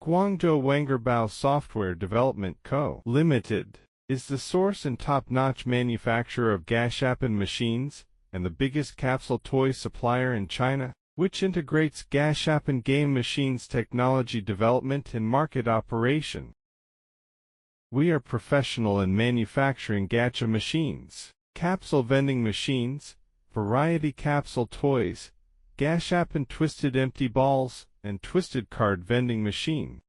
Guangzhou WANGERBAO Software Development Co., Limited is the source and top-notch manufacturer of Gashapon machines and the biggest capsule toy supplier in China, which integrates Gashapon game machines technology development and market operation. We are professional in manufacturing Gacha Machines, Capsule Vending Machines, variety capsule toys, Gashapon Twisted Empty Balls, and Twisted Card Vending Machine.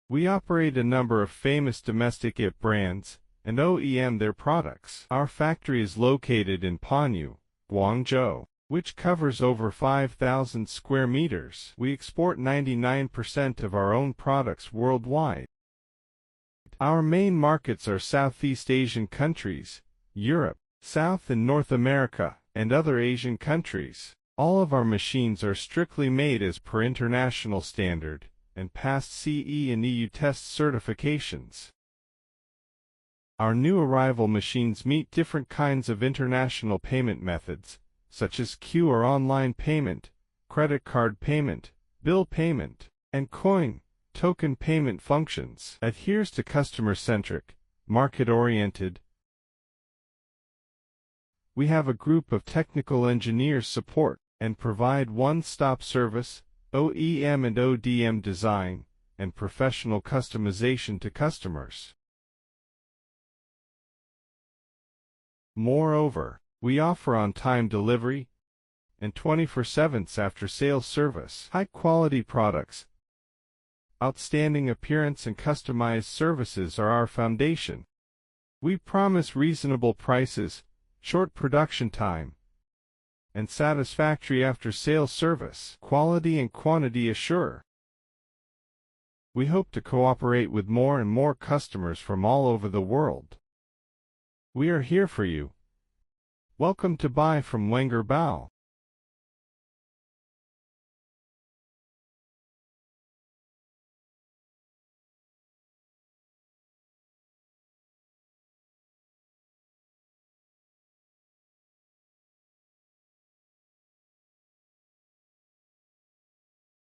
We operate a number of famous domestic IP brands and OEM their products. Our factory is located in Panyu, Guangzhou, which covers over 5,000 square meters. We export 99% of our own products worldwide. Our main markets are Southeast Asian countries, Europe, South and North America, and other Asian countries. All of our machines are strictly made as per international standard and passed CE and EU test certifications. Our new arrival machines meet different kinds of international payment methods, such as Q or online payment, credit card payment, bill payment, and coin, token payment functions. Adheres to customer-centric, market-oriented. We have a group of technical engineers support and provide one-stop service, OEM and ODM design, and professional customization to customers. Moreover, we offer on-time delivery and 24/7 after-sales service. High-quality products, outstanding appearance and customized services are our foundation. We promise reasonable prices, short production time, and satisfactory after-sales service. Quality and quantity assure. We hope to cooperate with more and more customers from all over the world. We are here for you. Welcome to buy from WANGERBAO.